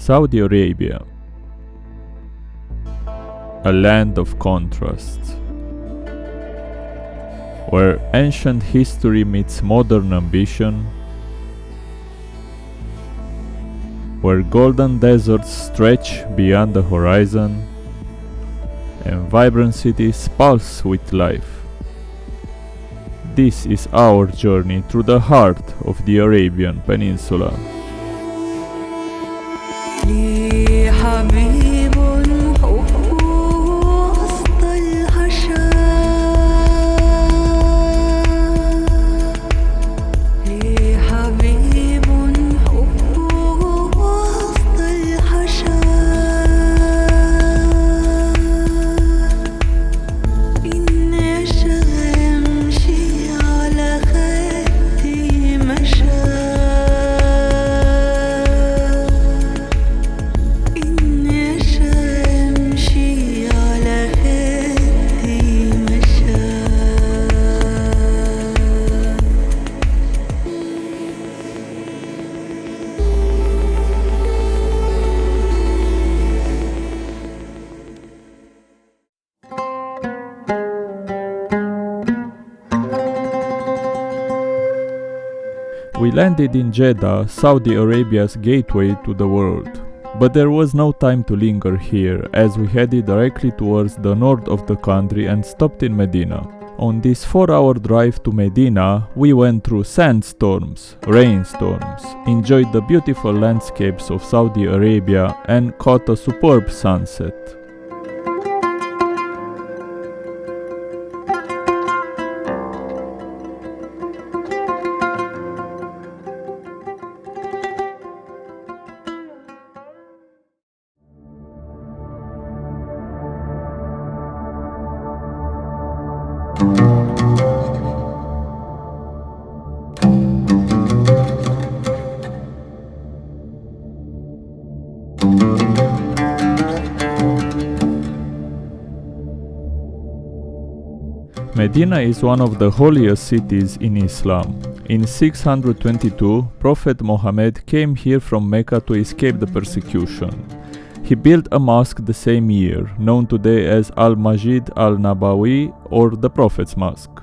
Saudi Arabia, a land of contrasts, where ancient history meets modern ambition, where golden deserts stretch beyond the horizon, and vibrant cities pulse with life. This is our journey through the heart of the Arabian Peninsula. We landed in Jeddah, Saudi Arabia's gateway to the world. But there was no time to linger here, as we headed directly towards the north of the country and stopped in Medina. On this 4-hour drive to Medina, we went through sandstorms, rainstorms, enjoyed the beautiful landscapes of Saudi Arabia, and caught a superb sunset. Medina is one of the holiest cities in Islam. In 622, Prophet Muhammad came here from Mecca to escape the persecution. He built a mosque the same year, known today as Al-Masjid Al-Nabawi or the Prophet's Mosque.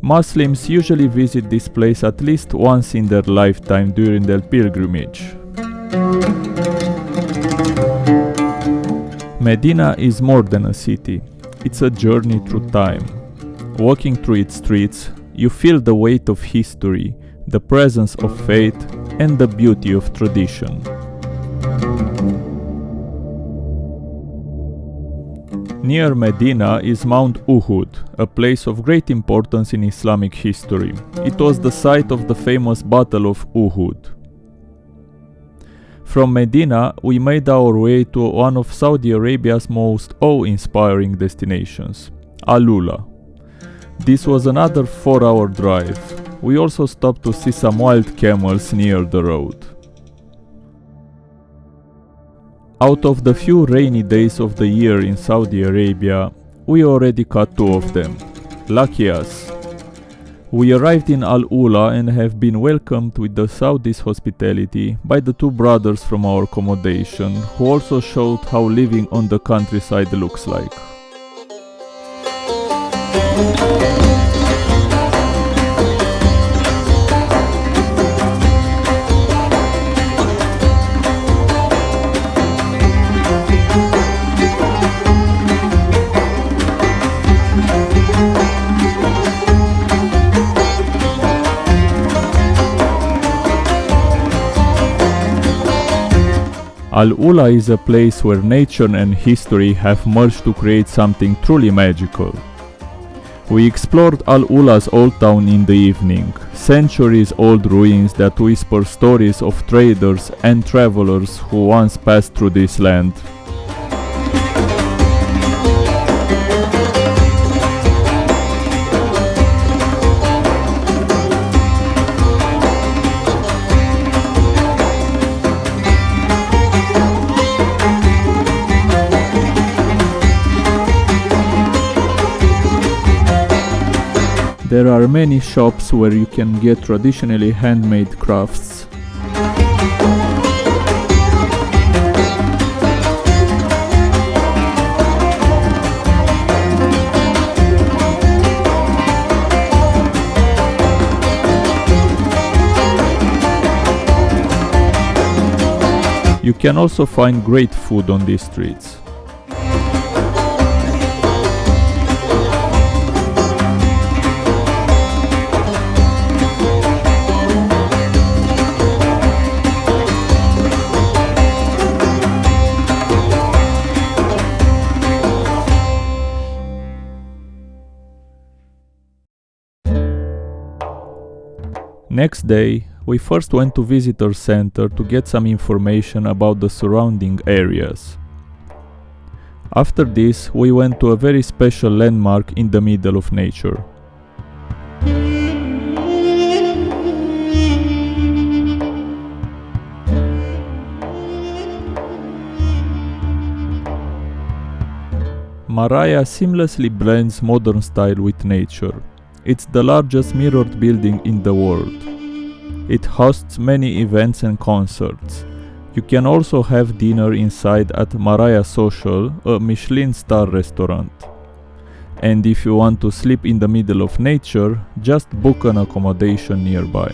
Muslims usually visit this place at least once in their lifetime during their pilgrimage. Medina is more than a city. It's a journey through time. Walking through its streets, you feel the weight of history, the presence of faith, and the beauty of tradition. Near Medina is Mount Uhud, a place of great importance in Islamic history. It was the site of the famous Battle of Uhud. From Medina, we made our way to one of Saudi Arabia's most awe-inspiring destinations, AlUla. This was another 4-hour drive. We also stopped to see some wild camels near the road. Out of the few rainy days of the year in Saudi Arabia, we already caught 2 of them. Lucky us. We arrived in AlUla and have been welcomed with the Saudi's hospitality by the 2 brothers from our accommodation, who also showed how living on the countryside looks like. AlUla is a place where nature and history have merged to create something truly magical. We explored AlUla's old town in the evening, centuries-old ruins that whisper stories of traders and travelers who once passed through this land. There are many shops where you can get traditionally handmade crafts. You can also find great food on these streets. Next day, we first went to visitor center to get some information about the surrounding areas. After this, we went to a very special landmark in the middle of nature. Maraya seamlessly blends modern style with nature. It's the largest mirrored building in the world. It hosts many events and concerts. You can also have dinner inside at Maraya Social, a Michelin star restaurant. And if you want to sleep in the middle of nature, just book an accommodation nearby.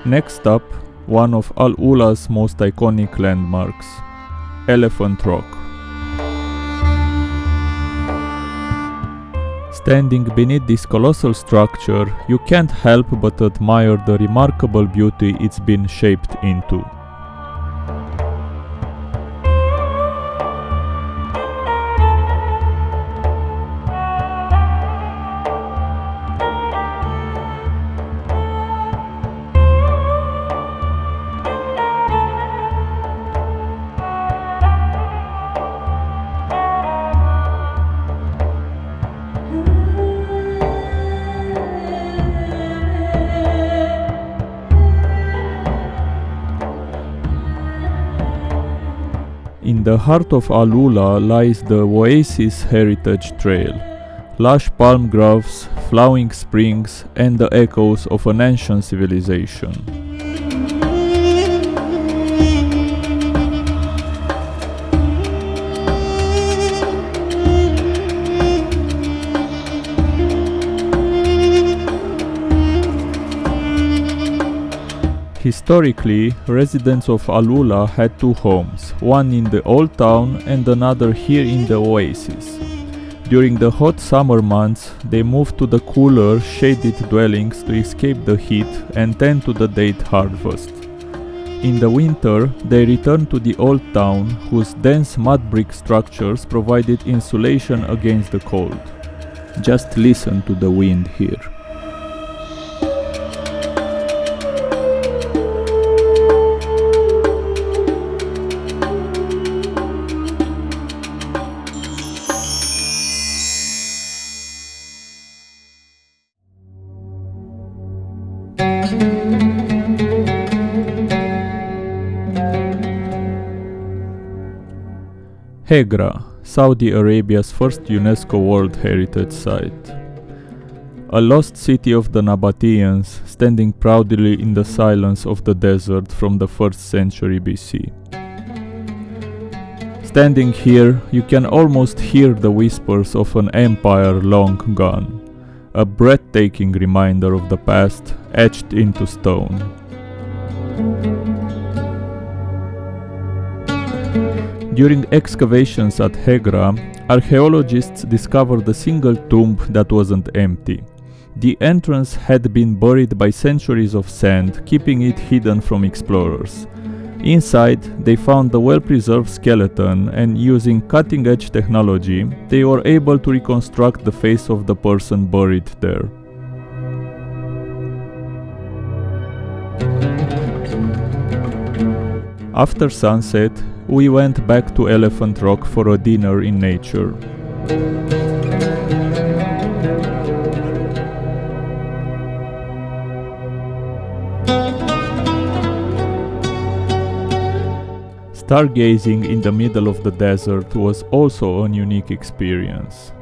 Next up, one of AlUla's most iconic landmarks, Elephant Rock. Standing beneath this colossal structure, you can't help but admire the remarkable beauty it's been shaped into. In the heart of AlUla lies the Oasis Heritage Trail, lush palm groves, flowing springs, and the echoes of an ancient civilization. Historically, residents of AlUla had two homes, one in the old town and another here in the oasis. During the hot summer months, they moved to the cooler, shaded dwellings to escape the heat and tend to the date harvest. In the winter, they returned to the old town, whose dense mud brick structures provided insulation against the cold. Just listen to the wind here. Hegra, Saudi Arabia's first UNESCO World Heritage Site. A lost city of the Nabateans, standing proudly in the silence of the desert from the 1st century BC. Standing here, you can almost hear the whispers of an empire long gone, a breathtaking reminder of the past etched into stone. During excavations at Hegra, archaeologists discovered a single tomb that wasn't empty. The entrance had been buried by centuries of sand, keeping it hidden from explorers. Inside, they found the well-preserved skeleton, and using cutting-edge technology, they were able to reconstruct the face of the person buried there. After sunset, we went back to Elephant Rock for a dinner in nature. Stargazing in the middle of the desert was also a unique experience.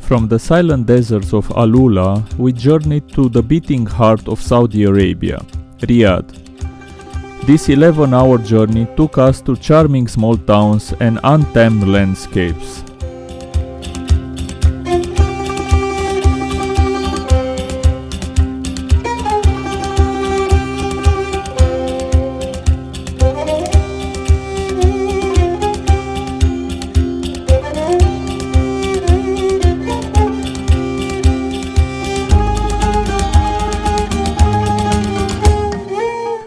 From the silent deserts of AlUla, we journeyed to the beating heart of Saudi Arabia, Riyadh. This 11-hour journey took us to charming small towns and untamed landscapes.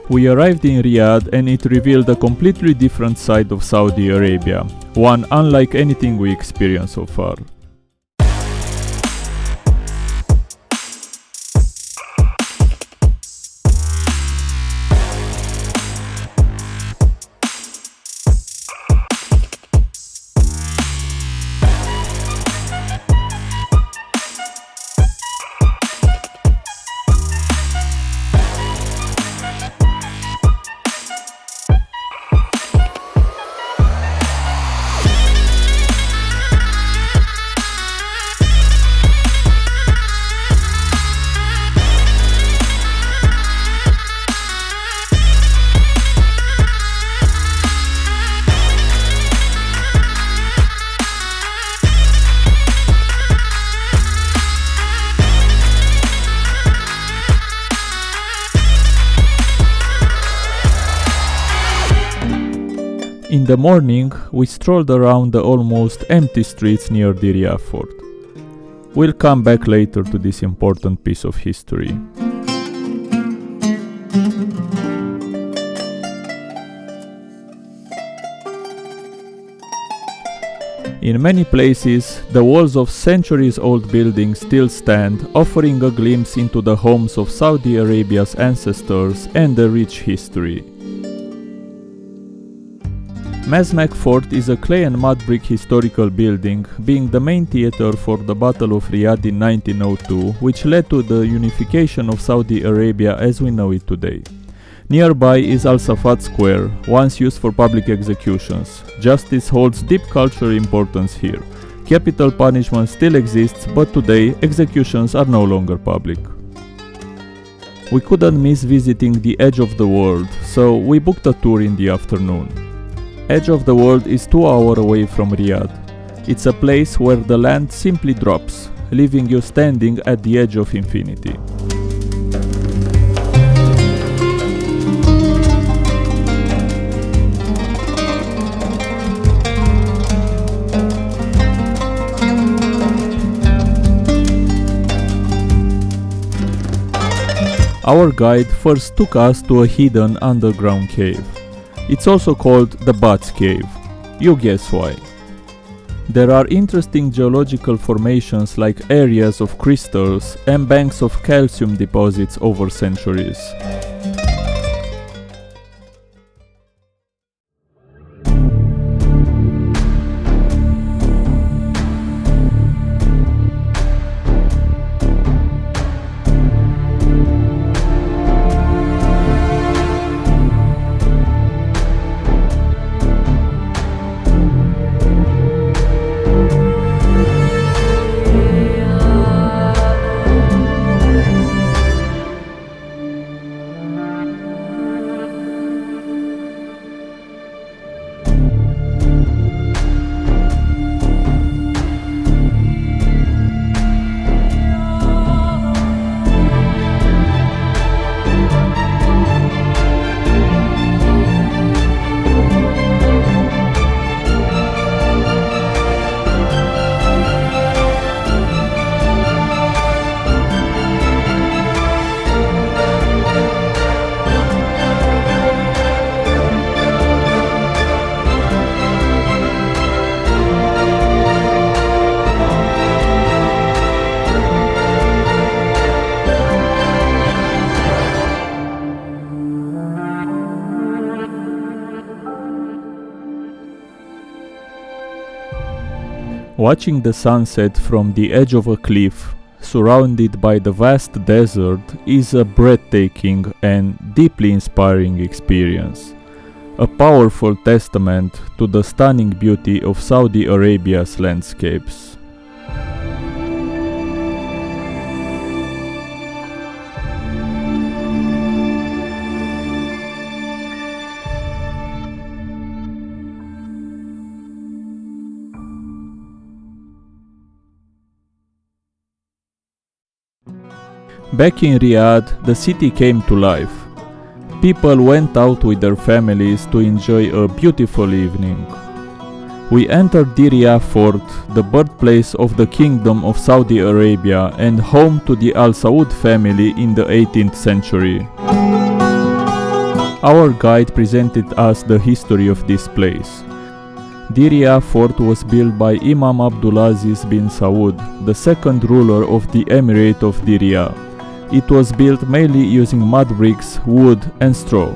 We arrived in Riyadh and it revealed a completely different side of Saudi Arabia, one unlike anything we experienced so far. In the morning, we strolled around the almost empty streets near the Riyadh fort. We'll come back later to this important piece of history. In many places, the walls of centuries-old buildings still stand, offering a glimpse into the homes of Saudi Arabia's ancestors and a rich history. Mazmak Fort is a clay and mud brick historical building, being the main theater for the Battle of Riyadh in 1902, which led to the unification of Saudi Arabia as we know it today. Nearby is Al Safat Square, once used for public executions. Justice holds deep cultural importance here. Capital punishment still exists, but today executions are no longer public. We couldn't miss visiting the Edge of the World, so we booked a tour in the afternoon. Edge of the World is 2 hours away from Riyadh. It's a place where the land simply drops, leaving you standing at the edge of infinity. Our guide first took us to a hidden underground cave. It's also called the Bats Cave. You guess why. There are interesting geological formations like areas of crystals and banks of calcium deposits over centuries. Watching the sunset from the edge of a cliff, surrounded by the vast desert, is a breathtaking and deeply inspiring experience. A powerful testament to the stunning beauty of Saudi Arabia's landscapes. Back in Riyadh, the city came to life. People went out with their families to enjoy a beautiful evening. We entered Diriyah Fort, the birthplace of the Kingdom of Saudi Arabia and home to the Al Saud family in the 18th century. Our guide presented us the history of this place. Diriyah Fort was built by Imam Abdulaziz bin Saud, the second ruler of the Emirate of Diriyah. It was built mainly using mud bricks, wood and straw.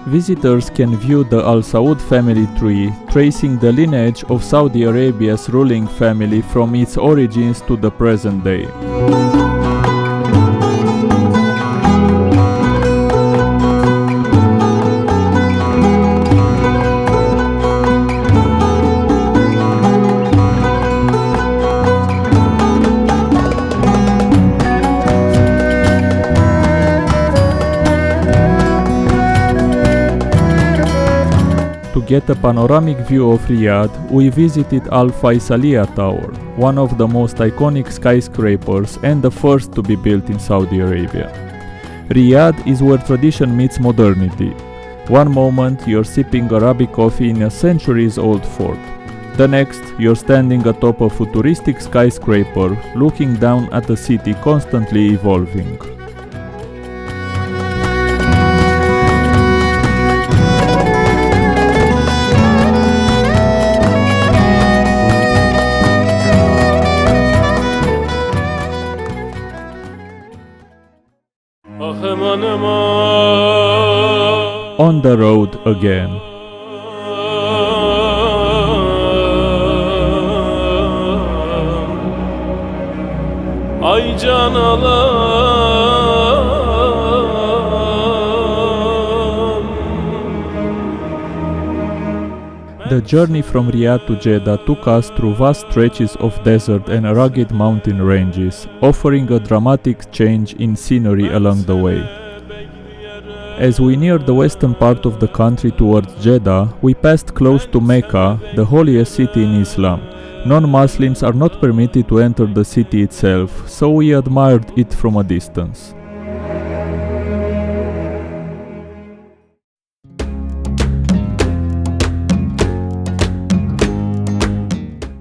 Visitors can view the Al Saud family tree, tracing the lineage of Saudi Arabia's ruling family from its origins to the present day. To get a panoramic view of Riyadh, we visited Al Faisaliya Tower, one of the most iconic skyscrapers and the first to be built in Saudi Arabia. Riyadh is where tradition meets modernity. One moment you're sipping Arabic coffee in a centuries-old fort. The next, you're standing atop a futuristic skyscraper, looking down at a city constantly evolving. On the road again. The journey from Riyadh to Jeddah took us through vast stretches of desert and rugged mountain ranges, offering a dramatic change in scenery along the way. As we neared the western part of the country towards Jeddah, we passed close to Mecca, the holiest city in Islam. Non-Muslims are not permitted to enter the city itself, so we admired it from a distance.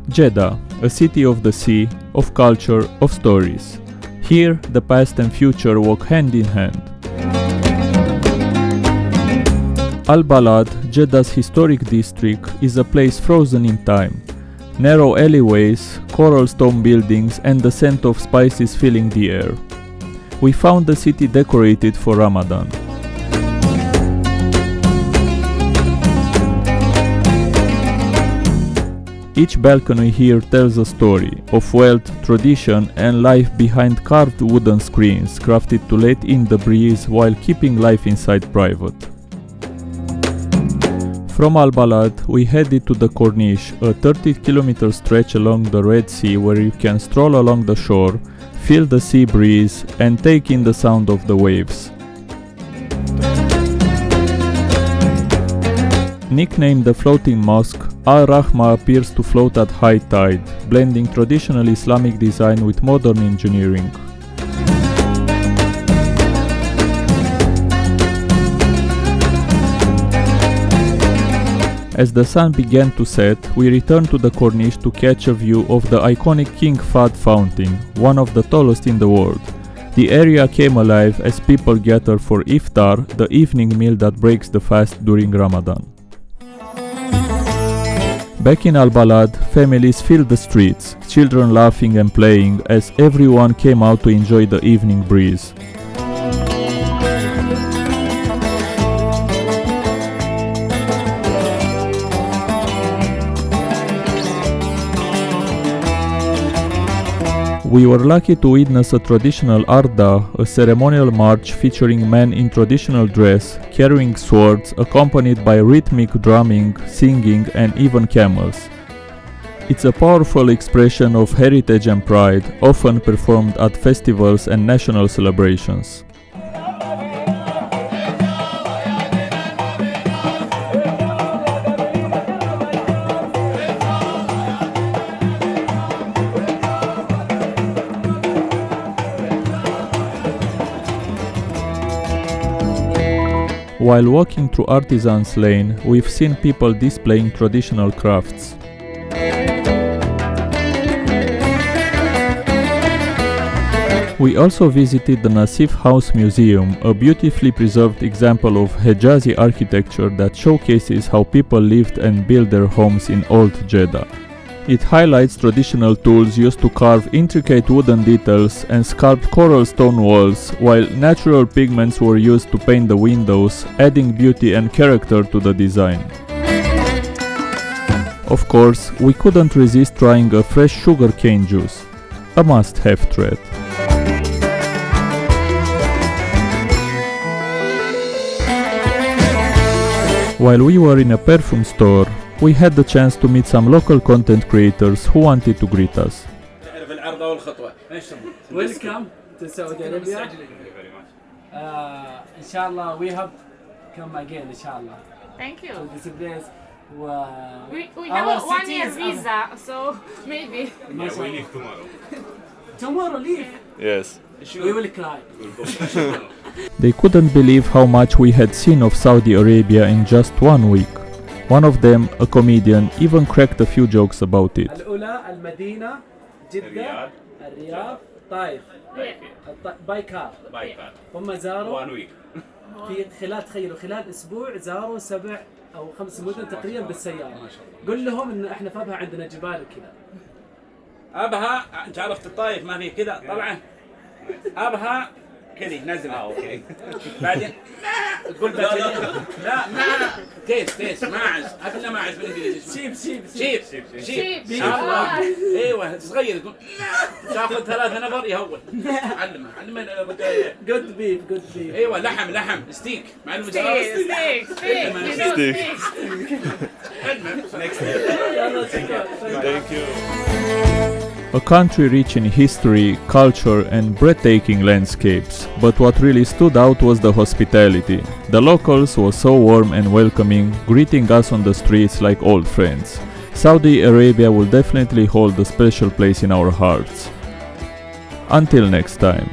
Jeddah, a city of the sea, of culture, of stories. Here, the past and future walk hand in hand. Al-Balad, Jeddah's historic district, is a place frozen in time. Narrow alleyways, coral stone buildings and the scent of spices filling the air. We found the city decorated for Ramadan. Each balcony here tells a story of wealth, tradition and life behind carved wooden screens crafted to let in the breeze while keeping life inside private. From Al-Balad, we headed to the Corniche, a 30-kilometer stretch along the Red Sea where you can stroll along the shore, feel the sea breeze and take in the sound of the waves. Nicknamed the Floating Mosque, Al-Rahma appears to float at high tide, blending traditional Islamic design with modern engineering. As the sun began to set, we returned to the Corniche to catch a view of the iconic King Fahd fountain, one of the tallest in the world. The area came alive as people gathered for iftar, the evening meal that breaks the fast during Ramadan. Back in Al-Balad, families filled the streets, children laughing and playing as everyone came out to enjoy the evening breeze. We were lucky to witness a traditional arda, a ceremonial march featuring men in traditional dress, carrying swords, accompanied by rhythmic drumming, singing, and even camels. It's a powerful expression of heritage and pride, often performed at festivals and national celebrations. While walking through Artisans Lane, we've seen people displaying traditional crafts. We also visited the Nassif House Museum, a beautifully preserved example of Hijazi architecture that showcases how people lived and built their homes in old Jeddah. It highlights traditional tools used to carve intricate wooden details and sculpt coral stone walls, while natural pigments were used to paint the windows, adding beauty and character to the design. Of course, we couldn't resist trying a fresh sugarcane juice, a must-have treat. While we were in a perfume store, we had the chance to meet some local content creators who wanted to greet us. Welcome to Saudi Arabia. Inshallah, we have come again, inshallah. Thank you. To this place. We have a 1 year visa, so maybe. Yeah, we leave tomorrow. Tomorrow leave. Yes. We will cry. They couldn't believe how much we had seen of Saudi Arabia in just 1 week. One of them, a comedian, even cracked a few jokes about it. AlUla, Medina, Jeddah, Riyadh, Taif. باي كار. هم زاروا 1 week. في خلال اسبوع زاروا 7 أو 5 مدن تقريبا بالسيارة. قل لهم إن إحنا في أبها عندنا جبال كذا. أبها أنت عرفت الطايف ما في كذا طلعه. أبها كذي نزله. اوكي. بعدين قول لا تيس ماعز اكلنا ماعز بالانجليزي شيب ايوه صغير تقول تاخذ 3 نفر يهون علمه جود بيف ايوه لحم ستيك مع ستيك. Thank you. A country rich in history, culture and breathtaking landscapes, but what really stood out was the hospitality. The locals were so warm and welcoming, greeting us on the streets like old friends. Saudi Arabia will definitely hold a special place in our hearts. Until next time.